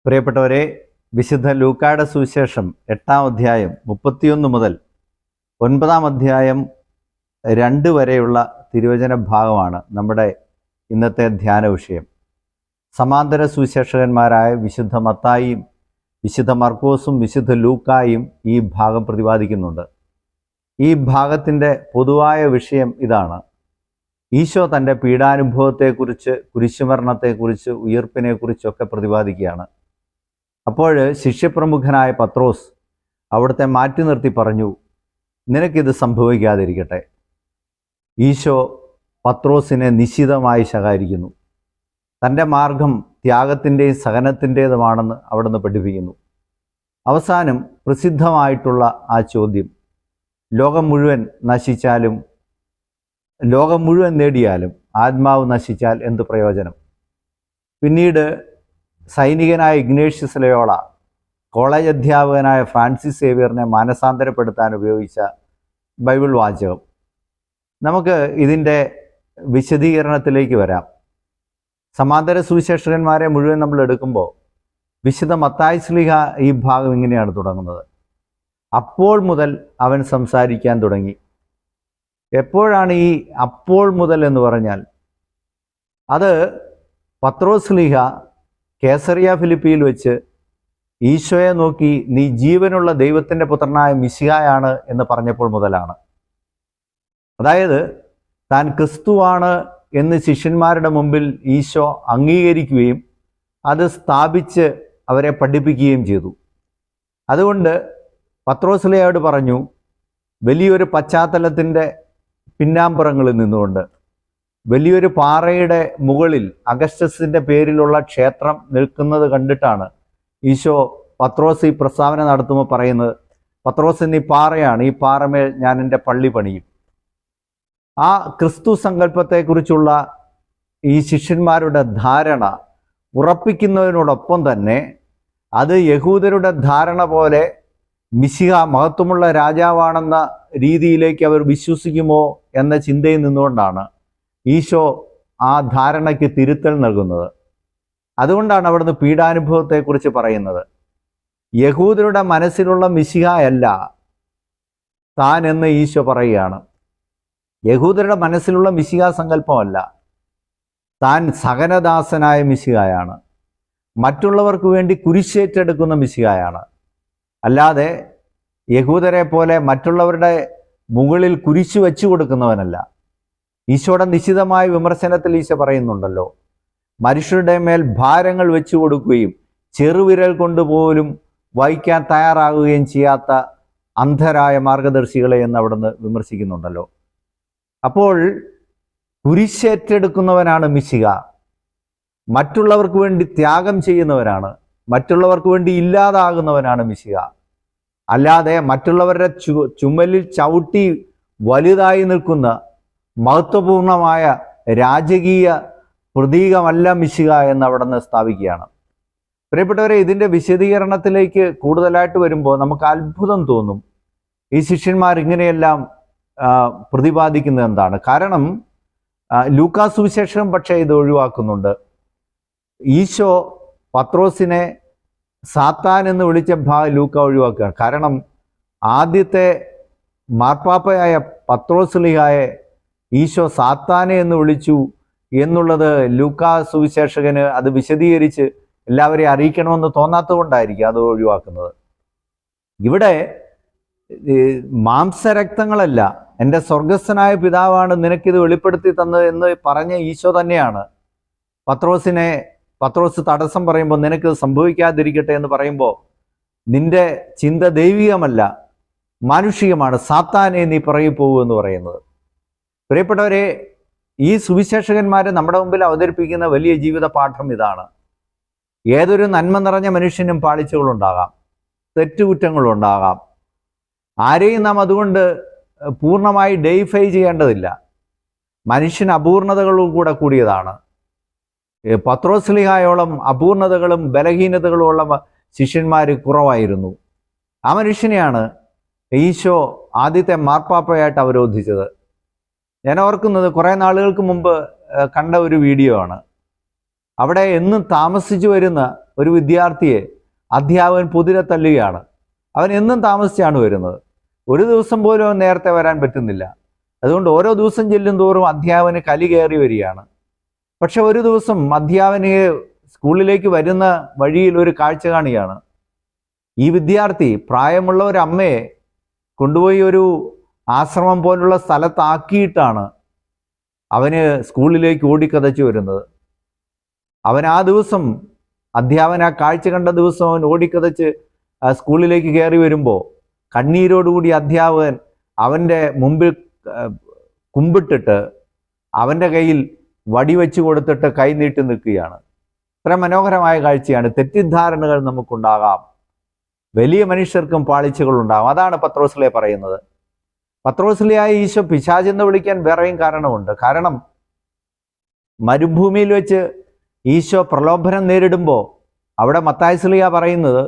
പ്രിയപ്പെട്ടവരെ, വിശുദ്ധ ലൂക്കായുടെ സുവിശേഷം 8-ാം അധ്യായം 31 മുതൽ 9-ാം അധ്യായം 2 വരെയുള്ള തിരുവചന ഭാഗമാണ് നമ്മുടെ ഇന്നത്തെ ധ്യാന വിഷയം. സമാന്തര സുവിശേഷകന്മാരായ വിശുദ്ധ മത്തായിയും വിശുദ്ധ മർക്കോസും വിശുദ്ധ ലൂക്കായും ഈ ഭാഗം പ്രതിപാദിക്കുന്നുണ്ട്. ഈ ഭാഗത്തിൻ്റെ പൊതുവായ വിഷയം ഇതാണ്: ഈശോ തൻ്റെ പീഡാനുഭവത്തെക്കുറിച്ച്, കുരിശുമരണത്തെക്കുറിച്ച്, ഉയിർപ്പിനെക്കുറിച്ചൊക്കെ പ്രതിപാദിക്കുകയാണ്. അപ്പോൾ ശിഷ്യപ്രമുഖനായ പത്രോസ് അവിടുത്തെ മാറ്റി നിർത്തി പറഞ്ഞു, നിനക്കിത് സംഭവിക്കാതിരിക്കട്ടെ. ഈശോ പത്രോസിനെ നിശിതമായി ശകാരിക്കുന്നു. തൻ്റെ മാർഗം ത്യാഗത്തിൻ്റെയും സഹനത്തിൻ്റേതുമാണെന്ന് അവിടുന്ന് പഠിപ്പിക്കുന്നു. അവസാനം പ്രസിദ്ധമായിട്ടുള്ള ആ ചോദ്യം: ലോകം മുഴുവൻ നേടിയാലും ആത്മാവ് നശിച്ചാൽ എന്ത് പ്രയോജനം? പിന്നീട് സൈനികനായ ഇഗ്നേഷ്യസ് ലയോള കോളേജ് അധ്യാപകനായ ഫ്രാൻസിസ് സേവ്യറിനെ മാനസാന്തരപ്പെടുത്താൻ ഉപയോഗിച്ച ബൈബിൾ വാചകം. നമുക്ക് ഇതിൻ്റെ വിശദീകരണത്തിലേക്ക് വരാം. സമാന്തര സുവിശേഷകന്മാരെ മുഴുവൻ നമ്മൾ എടുക്കുമ്പോൾ വിശുദ്ധ മത്തായി ശ്ലീഹ ഈ ഭാഗം ഇങ്ങനെയാണ് തുടങ്ങുന്നത്: അപ്പോൾ മുതൽ അവൻ സംസാരിക്കാൻ തുടങ്ങി. എപ്പോഴാണ് ഈ അപ്പോൾ മുതൽ എന്ന് പറഞ്ഞാൽ? അത് പത്രോസ് ശ്ലീഹ കേസറിയ ഫിലിപ്പിയിൽ വെച്ച് ഈശോയെ നോക്കി, നീ ജീവനുള്ള ദൈവത്തിൻ്റെ പുത്രനായ മിശിഹായാണ് എന്ന് പറഞ്ഞപ്പോൾ മുതലാണ്. അതായത് താൻ ക്രിസ്തുവാണ് എന്ന് ശിഷ്യന്മാരുടെ മുമ്പിൽ ഈശോ അംഗീകരിക്കുകയും അത് സ്ഥാപിച്ച് അവരെ പഠിപ്പിക്കുകയും ചെയ്തു. അതുകൊണ്ട് പത്രോസ് ശ്ലീഹയോട് പറഞ്ഞു, വലിയൊരു പശ്ചാത്തലത്തിൻ്റെ പിന്നാമ്പുറങ്ങളിൽ നിന്നുകൊണ്ട് വലിയൊരു പാറയുടെ മുകളിൽ അഗസ്റ്റസിൻ്റെ പേരിലുള്ള ക്ഷേത്രം നിൽക്കുന്നത് കണ്ടിട്ടാണ് ഈശോ പത്രോസ് ഈ പ്രസ്താവന നടത്തുമ്പോൾ പറയുന്നത്, പത്രോസ് നീ പാറയാണ്, ഈ പാറമേൽ ഞാൻ എൻ്റെ പള്ളി പണിയും. ആ ക്രിസ്തു സങ്കല്പത്തെക്കുറിച്ചുള്ള ഈ ശിഷ്യന്മാരുടെ ധാരണ ഉറപ്പിക്കുന്നതിനോടൊപ്പം തന്നെ അത് യഹൂദരുടെ ധാരണ പോലെ മിശിഹ മഹത്വമുള്ള രാജാവാണെന്ന രീതിയിലേക്ക് അവർ വിശ്വസിക്കുമോ എന്ന ചിന്തയിൽ നിന്നുകൊണ്ടാണ് ഈശോ ആ ധാരണയ്ക്ക് തിരുത്തൽ നൽകുന്നത്. അതുകൊണ്ടാണ് അവിടുന്ന് പീഡാനുഭവത്തെക്കുറിച്ച് പറയുന്നത്. യഹൂദരുടെ മനസ്സിലുള്ള മിശിഹായല്ല താൻ എന്ന് ഈശോ പറയുകയാണ്. യഹൂദരുടെ മനസ്സിലുള്ള മിശിഹാ സങ്കല്പമല്ല, താൻ സഹനദാസനായ മിശിഹായാണ്, മറ്റുള്ളവർക്ക് വേണ്ടി കുരിശേറ്റെടുക്കുന്ന മിശിഹായാണ്. അല്ലാതെ യഹൂദരെ പോലെ മറ്റുള്ളവരുടെ മുകളിൽ കുരിശു വെച്ചു കൊടുക്കുന്നവനല്ല. ഈശോയുടെ നിശിതമായ വിമർശനത്തിൽ ഈശോ പറയുന്നുണ്ടല്ലോ, മനുഷ്യരുടെ മേൽ ഭാരങ്ങൾ വെച്ചു കൊടുക്കുകയും ചെറുവിരൽ കൊണ്ടുപോലും വഹിക്കാൻ തയ്യാറാകുകയും ചെയ്യാത്ത അന്ധരായ മാർഗദർശികളെ എന്ന് അവിടുന്ന് വിമർശിക്കുന്നുണ്ടല്ലോ. അപ്പോൾ കുരിശേറ്റെടുക്കുന്നവനാണ് മിശിഹ, മറ്റുള്ളവർക്ക് വേണ്ടി ത്യാഗം ചെയ്യുന്നവനാണ്, മറ്റുള്ളവർക്ക് വേണ്ടി ഇല്ലാതാകുന്നവനാണ് മിശിഹ. അല്ലാതെ മറ്റുള്ളവരുടെ ചുമലിൽ ചവിട്ടി വലുതായി നിൽക്കുന്ന മഹത്വപൂർണമായ രാജകീയ പ്രതീകമല്ല മിശിഹ എന്ന് അവിടുന്ന് സ്ഥാപിക്കുകയാണ്. പ്രിയപ്പെട്ടവരെ, ഇതിൻ്റെ വിശദീകരണത്തിലേക്ക് കൂടുതലായിട്ട് വരുമ്പോൾ നമുക്ക് അത്ഭുതം തോന്നും. ഈ ശിഷ്യന്മാർ ഇങ്ങനെയെല്ലാം പ്രതിപാദിക്കുന്നത് എന്താണ്? കാരണം ലൂക്കാ സുവിശേഷം പക്ഷേ ഇത് ഒഴിവാക്കുന്നുണ്ട്. ഈശോ പത്രോസിനെ സാത്താൻ എന്ന് വിളിച്ച ഭാഗം ലൂക്ക ഒഴിവാക്കുക. കാരണം ആദ്യത്തെ മാർപ്പാപ്പയായ പത്രോസ് ശ്ലീഹായെ ഈശോ സാത്താനെ എന്ന് വിളിച്ചു എന്നുള്ളത് ലൂക്കാ സുവിശേഷകന് അത് വിശദീകരിച്ച് എല്ലാവരെയും അറിയിക്കണമെന്ന് തോന്നാത്തത് കൊണ്ടായിരിക്കും അത് ഒഴിവാക്കുന്നത്. ഇവിടെ മാംസരക്തങ്ങളല്ല, എൻ്റെ സ്വർഗസ്ഥനായ പിതാവാണ് നിനക്കിത് വെളിപ്പെടുത്തി തന്നത് എന്ന് പറഞ്ഞ ഈശോ തന്നെയാണ് പത്രോസ് തടസ്സം പറയുമ്പോൾ, നിനക്കിത് സംഭവിക്കാതിരിക്കട്ടെ എന്ന് പറയുമ്പോൾ, നിന്റെ ചിന്ത ദൈവികമല്ല മാനുഷികമാണ്, സാത്താനെ നീ പിറകെ പോകൂ എന്ന് പറയുന്നത്. പ്രിയപ്പെട്ടവരെ, ഈ സുവിശേഷകന്മാരെ നമ്മുടെ മുമ്പിൽ അവതരിപ്പിക്കുന്ന വലിയ ജീവിത പാഠം ഇതാണ്: ഏതൊരു നന്മ നിറഞ്ഞ മനുഷ്യനും പാളിച്ചകളുണ്ടാകാം, തെറ്റുകുറ്റങ്ങളുണ്ടാകാം. ആരെയും നാം അതുകൊണ്ട് പൂർണ്ണമായി ഡെയിഫൈ ചെയ്യേണ്ടതില്ല. മനുഷ്യൻ അപൂർണതകളും കൂടിയതാണ്. പത്രോസ് ശ്ലീഹായോളം അപൂർണതകളും ബലഹീനതകളും ഉള്ള ശിഷ്യന്മാർ കുറവായിരുന്നു. ആ മനുഷ്യനെയാണ് ഈശോ ആദ്യത്തെ മാർപ്പാപ്പയായിട്ട് അവരോധിച്ചത്. ഞാൻ ഓർക്കുന്നത് കുറേ നാളുകൾക്ക് മുമ്പ് കണ്ട ഒരു വീഡിയോ ആണ്. അവിടെ എന്നും താമസിച്ചു വരുന്ന ഒരു വിദ്യാർത്ഥിയെ അധ്യാപകൻ പൊതിരെ തല്ലുകയാണ്. അവൻ എന്നും താമസിച്ചാണ് വരുന്നത്. ഒരു ദിവസം പോലും അവൻ നേരത്തെ വരാൻ പറ്റുന്നില്ല. അതുകൊണ്ട് ഓരോ ദിവസം ചെല്ലും തോറും അധ്യാപകന് കലി കയറി വരികയാണ്. പക്ഷെ ഒരു ദിവസം അധ്യാപകന് സ്കൂളിലേക്ക് വരുന്ന വഴിയിൽ ഒരു കാഴ്ച കാണുകയാണ്. ഈ വിദ്യാർത്ഥി പ്രായമുള്ള ഒരു അമ്മയെ കൊണ്ടുപോയി ഒരു ആശ്രമം പോലുള്ള സ്ഥലത്താക്കിയിട്ടാണ് അവന് സ്കൂളിലേക്ക് ഓടിക്കതച്ചു വരുന്നത്. അവൻ ആ ദിവസം അധ്യാപകൻ ആ കാഴ്ച കണ്ട ദിവസം അവൻ ഓടിക്കതച്ച് സ്കൂളിലേക്ക് കയറി വരുമ്പോൾ കണ്ണീരോടുകൂടി അധ്യാപകൻ അവൻ്റെ മുമ്പിൽ കുമ്പിട്ടിട്ട് അവൻ്റെ കയ്യിൽ വടിവെച്ച് കൊടുത്തിട്ട് കൈ നീട്ടി നിൽക്കുകയാണ്. ഇത്ര മനോഹരമായ കാഴ്ചയാണ്. തെറ്റിദ്ധാരണകൾ നമുക്കുണ്ടാകാം, വലിയ മനുഷ്യർക്കും പാളിച്ചകൾ ഉണ്ടാകും. അതാണ് പത്രോസ്ലേ പറയുന്നത്. പത്രോസ്ലിയായ ഈശോ പിശാചെന്ന് വിളിക്കാൻ വേറെയും കാരണമുണ്ട്. കാരണം മരുഭൂമിയിൽ വെച്ച് ഈശോ പ്രലോഭനം നേരിടുമ്പോൾ അവിടെ മത്തായി സ്ലീഹ പറയുന്നത്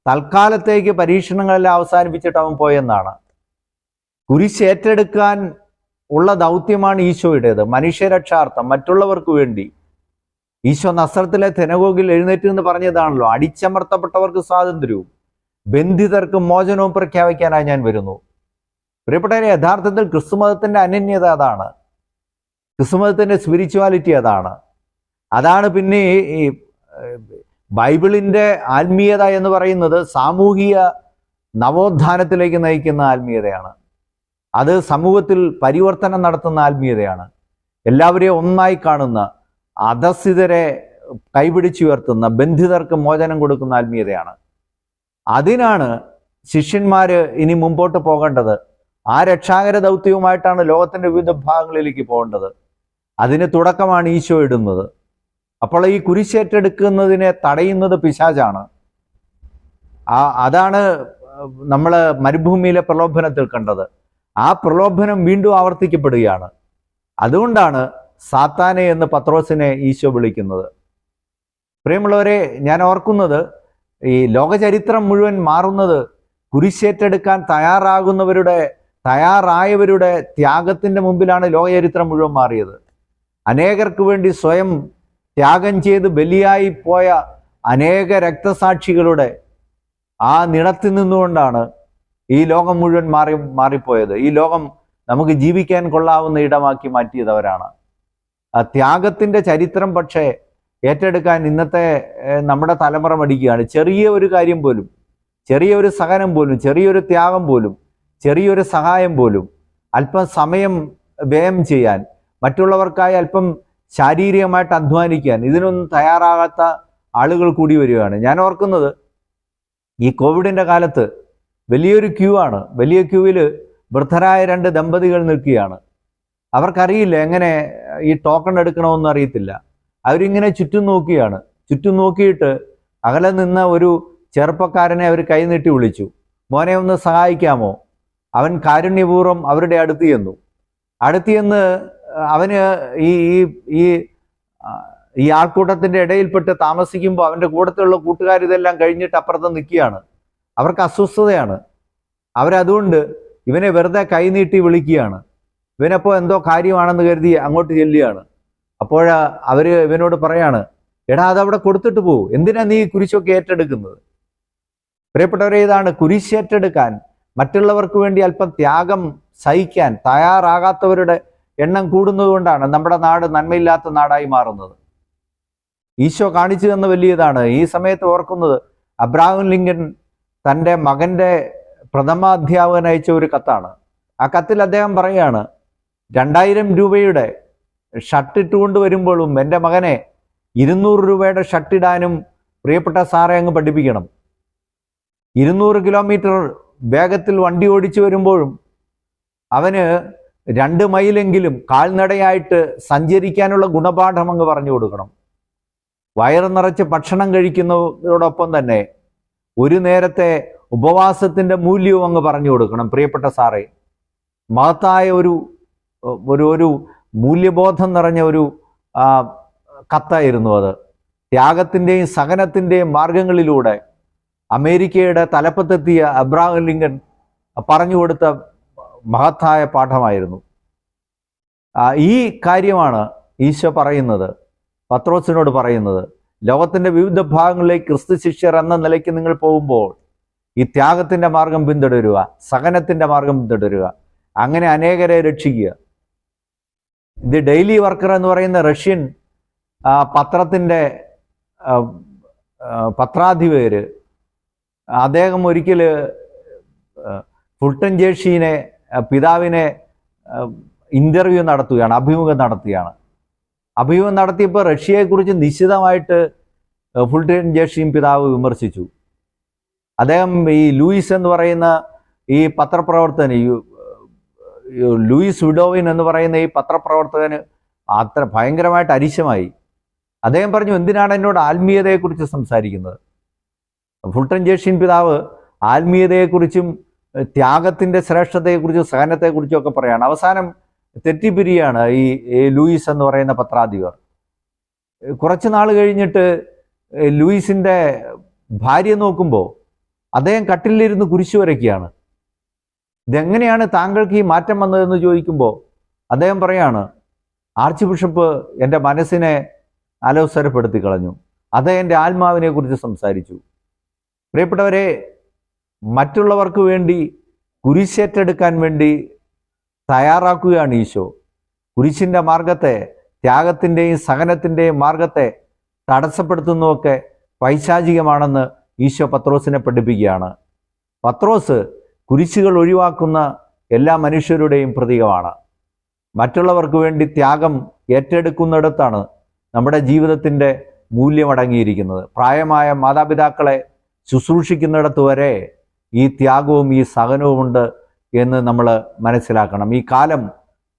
തൽക്കാലത്തേക്ക് പരീക്ഷണങ്ങളെല്ലാം അവസാനിപ്പിച്ചിട്ട് അവൻ പോയെന്നാണ്. കുരിശ് ഏറ്റെടുക്കാൻ ഉള്ള ദൗത്യമാണ് ഈശോയുടേത്, മനുഷ്യരക്ഷാർത്ഥം, മറ്റുള്ളവർക്ക് വേണ്ടി. ഈശോ നസ്രത്തിലെ തെനഗോഗിൽ എഴുന്നേറ്റ് എന്ന് പറഞ്ഞതാണല്ലോ, അടിച്ചമർത്തപ്പെട്ടവർക്ക് സ്വാതന്ത്ര്യവും ബന്ധിതർക്ക് മോചനവും പ്രഖ്യാപിക്കാനായി ഞാൻ വരുന്നു. പ്രിയപ്പെട്ടവരെ, യഥാർത്ഥത്തിൽ ക്രിസ്തുമതത്തിൻ്റെ അനന്യത അതാണ്. ക്രിസ്തുമതത്തിൻ്റെ സ്പിരിച്വാലിറ്റി അതാണ്. അതാണ് പിന്നെ ഈ ബൈബിളിൻ്റെ ആത്മീയത എന്ന് പറയുന്നത് സാമൂഹിക നവോത്ഥാനത്തിലേക്ക് നയിക്കുന്ന ആത്മീയതയാണ്. അത് സമൂഹത്തിൽ പരിവർത്തനം നടത്തുന്ന ആത്മീയതയാണ്. എല്ലാവരെയും ഒന്നായി കാണുന്ന, അധസ്ഥിതരെ കൈപിടിച്ചുയർത്തുന്ന, ബന്ധിതർക്ക് മോചനം കൊടുക്കുന്ന ആത്മീയതയാണ്. അതിനാണ് ശിഷ്യന്മാർ ഇനി മുമ്പോട്ട് പോകേണ്ടത്. ആ രക്ഷാകര ദൗത്യവുമായിട്ടാണ് ലോകത്തിൻ്റെ വിവിധ ഭാഗങ്ങളിലേക്ക് പോകേണ്ടത്. അതിന് തുടക്കമാണ് ഈശോ ഇടുന്നത്. അപ്പോൾ ഈ കുരിശേറ്റെടുക്കുന്നതിനെ തടയുന്നത് പിശാചാണ്. അതാണ് നമ്മൾ മരുഭൂമിയിലെ പ്രലോഭനത്തിൽ കണ്ടത്. ആ പ്രലോഭനം വീണ്ടും ആവർത്തിക്കപ്പെടുകയാണ്. അതുകൊണ്ടാണ് സാത്താനെ എന്ന് പത്രോസിനെ ഈശോ വിളിക്കുന്നത്. പ്രിയമുള്ളവരെ, ഞാൻ ഓർക്കുന്നത് ഈ ലോകചരിത്രം മുഴുവൻ മാറുന്നത് കുരിശേറ്റെടുക്കാൻ തയ്യാറായവരുടെ ത്യാഗത്തിൻ്റെ മുമ്പിലാണ് ലോകചരിത്രം മുഴുവൻ മാറിയത്. അനേകർക്ക് വേണ്ടി സ്വയം ത്യാഗം ചെയ്ത് ബലിയായി പോയ അനേക രക്തസാക്ഷികളുടെ ആ നിണത്തിൽ നിന്നുകൊണ്ടാണ് ഈ ലോകം മുഴുവൻ മാറിപ്പോയത്. ഈ ലോകം നമുക്ക് ജീവിക്കാൻ കൊള്ളാവുന്ന ഇടമാക്കി മാറ്റിയതവരാണ്. ആ ത്യാഗത്തിൻ്റെ ചരിത്രം പക്ഷേ ഏറ്റെടുക്കാൻ ഇന്നത്തെ നമ്മുടെ തലമുറ മടിക്കുകയാണ്. ചെറിയ ഒരു കാര്യം പോലും, ചെറിയൊരു സഹനം പോലും, ചെറിയൊരു ത്യാഗം പോലും, ചെറിയൊരു സഹായം പോലും, അല്പം സമയം വ്യയം ചെയ്യാൻ, മറ്റുള്ളവർക്കായി അല്പം ശാരീരികമായിട്ട് അധ്വാനിക്കാൻ, ഇതിനൊന്നും തയ്യാറാകാത്ത ആളുകൾ കൂടി വരികയാണ്. ഞാൻ ഓർക്കുന്നത് ഈ കോവിഡിൻ്റെ കാലത്ത് വലിയൊരു ക്യൂ ആണ്. വലിയ ക്യൂവിൽ വൃദ്ധരായ 2 ദമ്പതികൾ നിൽക്കുകയാണ്. അവർക്കറിയില്ല എങ്ങനെ ഈ ടോക്കൺ എടുക്കണമെന്ന് അറിയത്തില്ല. അവരിങ്ങനെ ചുറ്റും നോക്കിയാണ്. ചുറ്റും നോക്കിയിട്ട് അകലെ നിന്ന ഒരു ചെറുപ്പക്കാരനെ അവർ കൈനീട്ടി വിളിച്ചു, മോനെ ഒന്ന് സഹായിക്കാമോ? അവൻ കാരുണ്യപൂർവ്വം അവരുടെ അടുത്ത് ചെന്ന് അവന് ഈ ആൾക്കൂട്ടത്തിൻ്റെ ഇടയിൽപ്പെട്ട് താമസിക്കുമ്പോൾ അവൻ്റെ കൂട്ടത്തിലുള്ള കൂട്ടുകാരിതെല്ലാം കഴിഞ്ഞിട്ട് അപ്പുറത്ത് നിൽക്കുകയാണ്. അവർക്ക് അസ്വസ്ഥതയാണ്. അവരതുകൊണ്ട് ഇവനെ വെറുതെ കൈനീട്ടി വിളിക്കുകയാണ്. ഇവനപ്പോൾ എന്തോ കാര്യമാണെന്ന് കരുതി അങ്ങോട്ട് ചെല്ലുകയാണ്. അപ്പോൾ അവർ ഇവനോട് പറയാണ്, എടാ അതവിടെ കൊടുത്തിട്ട് പോകും, എന്തിനാ നീ കുരിശൊക്കെ ഏറ്റെടുക്കുന്നത്? പ്രിയപ്പെട്ടവരെ, ഇതാണ് കുരിശേറ്റെടുക്കാൻ, മറ്റുള്ളവർക്ക് വേണ്ടി അല്പം ത്യാഗം സഹിക്കാൻ തയ്യാറാകാത്തവരുടെ എണ്ണം കൂടുന്നതുകൊണ്ടാണ് നമ്മുടെ നാട് നന്മയില്ലാത്ത നാടായി മാറുന്നത്. ഈശോ കാണിച്ചു തന്ന വലിയതാണ്. ഈ സമയത്ത് ഓർക്കുന്നത് അബ്രഹാം ലിങ്കൺ തൻ്റെ മകൻ്റെ പ്രഥമാധ്യാപകൻ അയച്ച ഒരു കത്താണ്. ആ കത്തിൽ അദ്ദേഹം പറയുകയാണ്, 2000 രൂപയുടെ ഷർട്ട് ഇട്ടുകൊണ്ട് വരുമ്പോഴും എൻ്റെ മകനെ 200 രൂപയുടെ ഷർട്ടിടാനും പ്രിയപ്പെട്ട സാറെ അങ്ങ് പഠിപ്പിക്കണം. 200 കിലോമീറ്റർ വേഗത്തിൽ വണ്ടി ഓടിച്ചു വരുമ്പോഴും അവന് 2 മൈലെങ്കിലും കാൽനടയായിട്ട് സഞ്ചരിക്കാനുള്ള ഗുണപാഠം അങ്ങ് പറഞ്ഞു കൊടുക്കണം. വയറ് നിറച്ച് ഭക്ഷണം കഴിക്കുന്നതോടൊപ്പം തന്നെ ഒരു നേരത്തെ ഉപവാസത്തിൻ്റെ മൂല്യവും അങ്ങ് പറഞ്ഞു കൊടുക്കണം. പ്രിയപ്പെട്ട സാറേ, മഹത്തായ ഒരു മൂല്യബോധം നിറഞ്ഞ ഒരു കത്തായിരുന്നു അത്. ത്യാഗത്തിൻ്റെയും സഹനത്തിൻ്റെയും മാർഗങ്ങളിലൂടെ അമേരിക്കയുടെ തലപ്പത്തെത്തിയ അബ്രഹാം ലിങ്കൺ പറഞ്ഞു കൊടുത്ത മഹത്തായ പാഠമായിരുന്നു. ഈ കാര്യമാണ് ഈശോ പറയുന്നത്. പത്രോസിനോട് പറയുന്നത്. ലോകത്തിൻ്റെ വിവിധ ഭാഗങ്ങളിലേക്ക് ക്രിസ്തു ശിഷ്യർ എന്ന നിലയ്ക്ക് നിങ്ങൾ പോകുമ്പോൾ ഈ ത്യാഗത്തിൻ്റെ മാർഗം പിന്തുടരുക, സഹനത്തിൻ്റെ മാർഗം പിന്തുടരുക, അങ്ങനെ അനേകരെ രക്ഷിക്കുക. ഇത് ഡെയിലി വർക്കർ എന്ന് പറയുന്ന റഷ്യൻ പത്രത്തിൻ്റെ പത്രാധിപര് അദ്ദേഹം ഒരിക്കൽ ഫുൾട്ടൻ ജേഷിനെ പിതാവിനെ ഇൻ്റർവ്യൂ നടത്തുകയാണ്, അഭിമുഖം നടത്തുകയാണ്. അഭിമുഖം നടത്തിയപ്പോൾ റഷ്യയെക്കുറിച്ച് നിശ്ചിതമായിട്ട് ഫുൾട്ടൻ ജേഷിയും പിതാവ് വിമർശിച്ചു. അദ്ദേഹം ഈ ലൂയിസ് എന്ന് പറയുന്ന ഈ പത്രപ്രവർത്തകന്, ലൂയിസ് വിഡോവിൻ എന്ന് പറയുന്ന ഈ പത്രപ്രവർത്തകന് അത്ര ഭയങ്കരമായിട്ട് അരിശമായി. അദ്ദേഹം പറഞ്ഞു, എന്തിനാണ് എന്നോട് ആത്മീയതയെക്കുറിച്ച് സംസാരിക്കുന്നത്? ഫുൾട്ടൻ ജേഷിൻ പിതാവ് ആത്മീയതയെക്കുറിച്ചും ത്യാഗത്തിൻ്റെ ശ്രേഷ്ഠതയെക്കുറിച്ചും സഹനത്തെക്കുറിച്ചും ഒക്കെ പറയാണ്. അവസാനം തെറ്റിപ്പിരിയാണ് ഈ ലൂയിസ് എന്ന് പറയുന്ന പത്രാധിപർ. കുറച്ച് നാൾ കഴിഞ്ഞിട്ട് ലൂയിസിൻ്റെ ഭാര്യ നോക്കുമ്പോൾ അദ്ദേഹം കട്ടിലിരുന്ന് കുരിശു വരയ്ക്കുകയാണ്. ഇതെങ്ങനെയാണ് താങ്കൾക്ക് ഈ മാറ്റം വന്നതെന്ന് ചോദിക്കുമ്പോൾ അദ്ദേഹം പറയാണ്, ആർച്ച് ബിഷപ്പ് എൻ്റെ മനസ്സിനെ അലോസരപ്പെടുത്തി കളഞ്ഞു, അത് എൻ്റെ ആത്മാവിനെ കുറിച്ച് സംസാരിച്ചു. പ്രിയപ്പെട്ടവരെ, മറ്റുള്ളവർക്ക് വേണ്ടി കുരിശേറ്റെടുക്കാൻ വേണ്ടി തയ്യാറാക്കുകയാണ് ഈശോ. കുരിശിൻ്റെ മാർഗത്തെ, ത്യാഗത്തിൻ്റെയും സഹനത്തിൻ്റെയും മാർഗത്തെ തടസ്സപ്പെടുത്തുന്നതൊക്കെ പൈശാചികമാണെന്ന് ഈശോ പത്രോസിനെ പഠിപ്പിക്കുകയാണ്. പത്രോസ് കുരിശുകൾ ഒഴിവാക്കുന്ന എല്ലാ മനുഷ്യരുടെയും പ്രതീകമാണ്. മറ്റുള്ളവർക്ക് വേണ്ടി ത്യാഗം ഏറ്റെടുക്കുന്നിടത്താണ് നമ്മുടെ ജീവിതത്തിൻ്റെ മൂല്യമടങ്ങിയിരിക്കുന്നത്. പ്രായമായ മാതാപിതാക്കളെ ശുശ്രൂഷിക്കുന്നിടത്ത് വരെ ഈ ത്യാഗവും ഈ സഹനവുമുണ്ട് എന്ന് നമ്മൾ മനസ്സിലാക്കണം. ഈ കാലം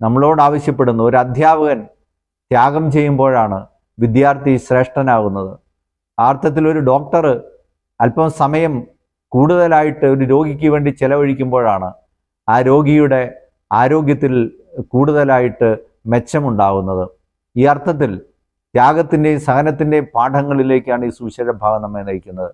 നമ്മളോട് ആവശ്യപ്പെടുന്നു, ഒരു അധ്യാപകൻ ത്യാഗം ചെയ്യുമ്പോഴാണ് വിദ്യാർത്ഥി ശ്രേഷ്ഠനാകുന്നത്. അർത്ഥത്തിൽ ഒരു ഡോക്ടർ അല്പം സമയം കൂടുതലായിട്ട് ഒരു രോഗിക്ക് വേണ്ടി ചെലവഴിക്കുമ്പോഴാണ് ആ രോഗിയുടെ ആരോഗ്യത്തിൽ കൂടുതലായിട്ട് മെച്ചമുണ്ടാകുന്നത്. ഈ അർത്ഥത്തിൽ ത്യാഗത്തിൻ്റെയും സഹനത്തിൻ്റെയും പാഠങ്ങളിലേക്കാണ് ഈ സുവിശേഷ ഭാഗം നമ്മെ നയിക്കുന്നത്.